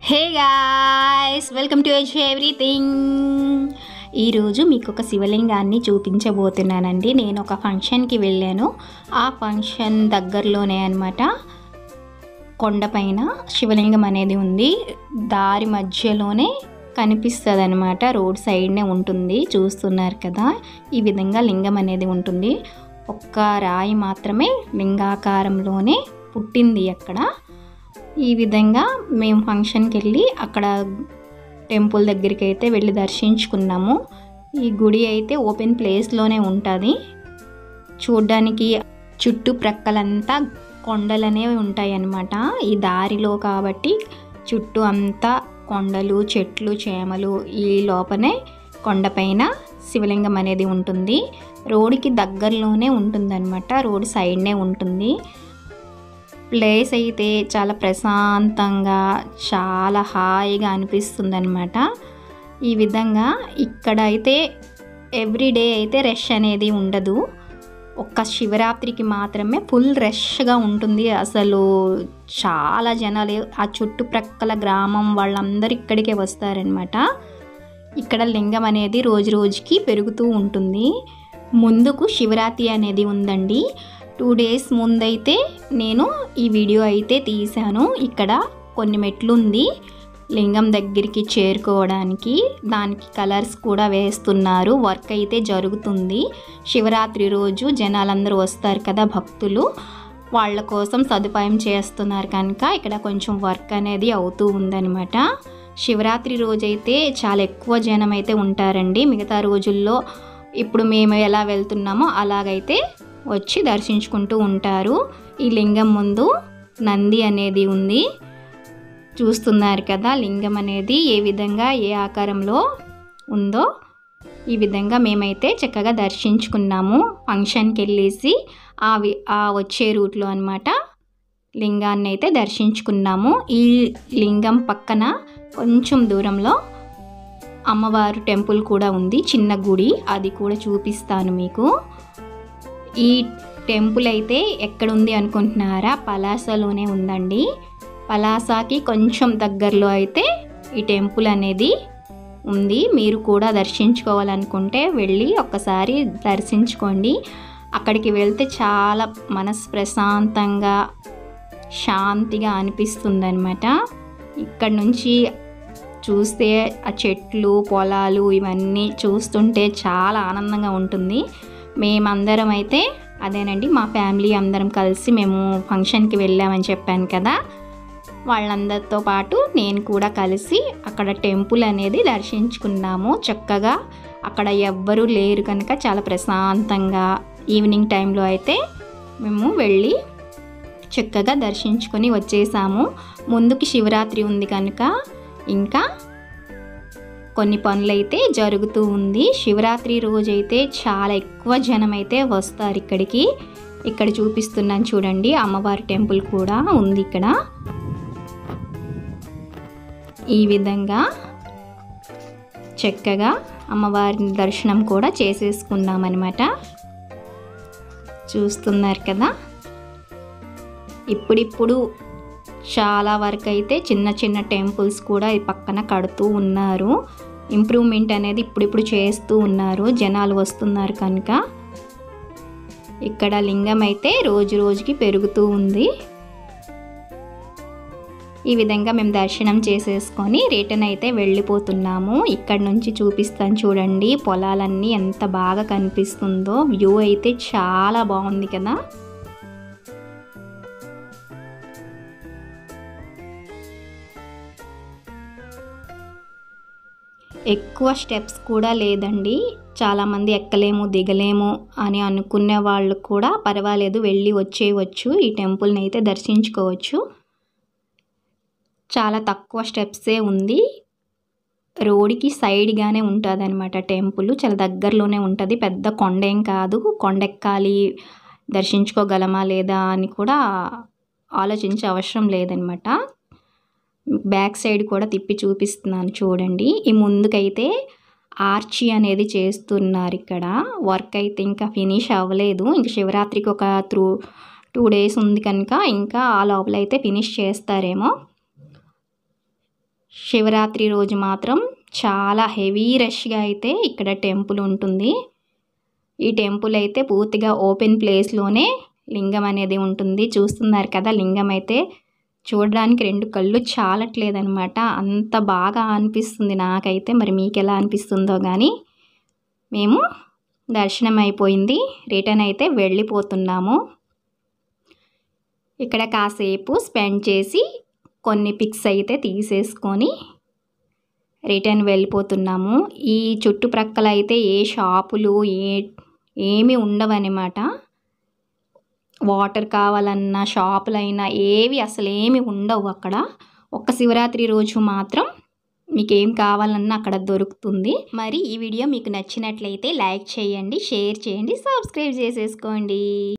Hey guys, welcome to everything. ఈరోజు మీకు ఒక శివలింగాన్ని చూపించబోతున్నానండి. నేను ఒక ఫంక్షన్కి వెళ్ళాను. ఆ ఫంక్షన్ దగ్గరలోనే అనమాట కొండపైన శివలింగం అనేది ఉంది. దారి మధ్యలోనే కనిపిస్తుంది అనమాట. రోడ్ సైడ్నే ఉంటుంది, చూస్తున్నారు కదా. ఈ విధంగా లింగం అనేది ఉంటుంది. ఒక్క రాయి మాత్రమే లింగాకారంలోనే పుట్టింది అక్కడ. ఈ విధంగా మేము ఫంక్షన్కి వెళ్ళి అక్కడ టెంపుల్ దగ్గరికి అయితే వెళ్ళి దర్శించుకున్నాము. ఈ గుడి అయితే ఓపెన్ ప్లేస్లోనే ఉంటుంది. చూడ్డానికి చుట్టుప్రక్కలంతా కొండలనే ఉంటాయి అన్నమాట. ఈ దారిలో కాబట్టి చుట్టూ అంతా కొండలు, చెట్లు, చేమలు. ఈ లోపనే కొండపైన శివలింగం అనేది ఉంటుంది. రోడ్డుకి దగ్గరలోనే ఉంటుందన్నమాట. రోడ్ సైడ్నే ఉంటుంది. ప్లేస్ అయితే చాలా ప్రశాంతంగా, చాలా హాయిగా అనిపిస్తుంది అనమాట. ఈ విధంగా ఇక్కడ అయితే ఎవ్రీడే అయితే రష్ అనేది ఉండదు. ఒక్క శివరాత్రికి మాత్రమే ఫుల్ రష్గా ఉంటుంది. అసలు చాలా జనాలు, ఆ చుట్టుప్రక్కల గ్రామం వాళ్ళందరూ ఇక్కడికే వస్తారనమాట. ఇక్కడ లింగం అనేది రోజు రోజుకి పెరుగుతూ ఉంటుంది. ముందుకు శివరాత్రి అనేది ఉందండి. 2 days ముందైతే నేను ఈ వీడియో అయితే తీశాను. ఇక్కడ కొన్ని మెట్లు ఉంది లింగం దగ్గరికి చేరుకోవడానికి. దానికి కలర్స్ కూడా వేస్తున్నారు. వర్క్ అయితే జరుగుతుంది. శివరాత్రి రోజు జనాలందరూ వస్తారు కదా, భక్తులు. వాళ్ళ కోసం సదుపాయం చేస్తున్నారు కనుక ఇక్కడ కొంచెం వర్క్ అనేది అవుతూ ఉందన్నమాట. శివరాత్రి రోజైతే చాలా ఎక్కువ జనం అయితే ఉంటారండి. మిగతా రోజుల్లో ఇప్పుడు మేము ఎలా వెళ్తున్నామో అలాగైతే వచ్చి దర్శించుకుంటూ ఉంటారు. ఈ లింగం ముందు నంది అనేది ఉంది, చూస్తున్నారు కదా. లింగం అనేది ఏ విధంగా, ఏ ఆకారంలో ఉందో ఈ విధంగా మేమైతే చక్కగా దర్శించుకున్నాము. ఫంక్షన్కి వెళ్ళేసి ఆ వచ్చే రూట్లో అనమాట లింగాన్ని అయితే దర్శించుకున్నాము. ఈ లింగం పక్కన కొంచెం దూరంలో అమ్మవారు టెంపుల్ కూడా ఉంది, చిన్న గుడి. అది కూడా చూపిస్తాను మీకు. ఈ టెంపుల్ అయితే ఎక్కడుంది అనుకుంటున్నారా? పలాసలోనే ఉందండి. పలాసకి కొంచెం దగ్గరలో అయితే ఈ టెంపుల్ అనేది ఉంది. మీరు కూడా దర్శించుకోవాలనుకుంటే వెళ్ళి ఒక్కసారి దర్శించుకోండి. అక్కడికి వెళ్తే చాలా మనసు ప్రశాంతంగా, శాంతిగా అనిపిస్తుంది అనమాట. ఇక్కడ నుంచి చూస్తే ఆ చెట్లు, పొలాలు ఇవన్నీ చూస్తుంటే చాలా ఆనందంగా ఉంటుంది. మేమందరం అయితే అదేనండి, మా ఫ్యామిలీ అందరం కలిసి మేము ఫంక్షన్కి వెళ్ళామని చెప్పాను కదా. వాళ్ళందరితో పాటు నేను కూడా కలిసి అక్కడ టెంపుల్ అనేది దర్శించుకున్నాము. చక్కగా అక్కడ ఎవ్వరూ లేరు కనుక చాలా ప్రశాంతంగా ఈవినింగ్ టైంలో అయితే మేము వెళ్ళి చక్కగా దర్శించుకొని వచ్చేసాము. ముందుకి శివరాత్రి ఉంది కనుక ఇంకా కొన్ని పనులైతే జరుగుతూ ఉంది. శివరాత్రి రోజైతే చాలా ఎక్కువ జనం అయితే వస్తారు ఇక్కడికి. ఇక్కడ చూపిస్తున్నాను చూడండి, అమ్మవారి టెంపుల్ కూడా ఉంది ఇక్కడ. ఈ విధంగా చక్కగా అమ్మవారి దర్శనం కూడా చేసేసుకున్నామన్నమాట. చూస్తున్నారు కదా. ఇప్పుడిప్పుడు చాలా వరకు అయితే చిన్న చిన్న టెంపుల్స్ కూడా ఈ పక్కన కడుతూ ఉన్నారు. ఇంప్రూవ్మెంట్ అనేది ఇప్పుడిప్పుడు చేస్తూ ఉన్నారు, జనాలు వస్తున్నారు కనుక. ఇక్కడ లింగం అయితే రోజు రోజుకి పెరుగుతూ ఉంది. ఈ విధంగా మేము దర్శనం చేసేసుకొని రిటర్న్ అయితే వెళ్ళిపోతున్నాము. ఇక్కడ నుంచి చూపిస్తాను చూడండి, పొలాలన్నీ ఎంత బాగా కనిపిస్తుందో. వ్యూ అయితే చాలా బాగుంది కదా. ఎక్కువ స్టెప్స్ కూడా లేదండి. చాలామంది ఎక్కలేము, దిగలేము అని అనుకునే వాళ్ళు కూడా పర్వాలేదు, వెళ్ళి వచ్చేయవచ్చు. ఈ టెంపుల్ని అయితే దర్శించుకోవచ్చు. చాలా తక్కువ స్టెప్సే ఉంది. రోడ్డుకి సైడ్గానే ఉంటుంది అనమాట టెంపుల్. చాలా దగ్గరలోనే ఉంటుంది. పెద్ద కొండేం కాదు. కొండెక్కాలి, దర్శించుకోగలమా లేదా అని కూడా ఆలోచించే అవసరం లేదనమాట. బ్యాక్ సైడ్ కూడా తిప్పి చూపిస్తున్నాను చూడండి. ఈ ముందుకైతే ఆర్చి అనేది చేస్తున్నారు ఇక్కడ. వర్క్ అయితే ఇంకా ఫినిష్ అవ్వలేదు. ఇంకా శివరాత్రికి ఒక 2 days ఉంది కనుక ఇంకా ఆ లోపల అయితే ఫినిష్ చేస్తారేమో. శివరాత్రి రోజు మాత్రం చాలా హెవీ రష్గా అయితే ఇక్కడ టెంపుల్ ఉంటుంది. ఈ టెంపుల్ అయితే పూర్తిగా ఓపెన్ ప్లేస్లోనే లింగం అనేది ఉంటుంది. చూస్తున్నారు కదా, లింగం అయితే చూడడానికి 2 కళ్ళు చాలట్లేదనమాట. అంత బాగా అనిపిస్తుంది నాకైతే. మరి మీకు ఎలా అనిపిస్తుందో కానీ. మేము దర్శనం అయిపోయింది, రిటర్న్ అయితే వెళ్ళిపోతున్నాము. ఇక్కడ కాసేపు స్పెండ్ చేసి కొన్ని పిక్స్ అయితే తీసేసుకొని రిటర్న్ వెళ్ళిపోతున్నాము. ఈ చుట్టుప్రక్కల అయితే ఏ షాపులు ఏమీ ఉండవన్నమాట. వాటర్ కావాలన్నా షాపులైనా ఏవి అసలు ఏమి ఉండవు అక్కడ. ఒక్క శివరాత్రి రోజు మాత్రం మీకు ఏం కావాలన్నా అక్కడ దొరుకుతుంది. మరి ఈ వీడియో మీకు నచ్చినట్లయితే లైక్ చేయండి, షేర్ చేయండి, సబ్స్క్రైబ్ చేసేసుకోండి.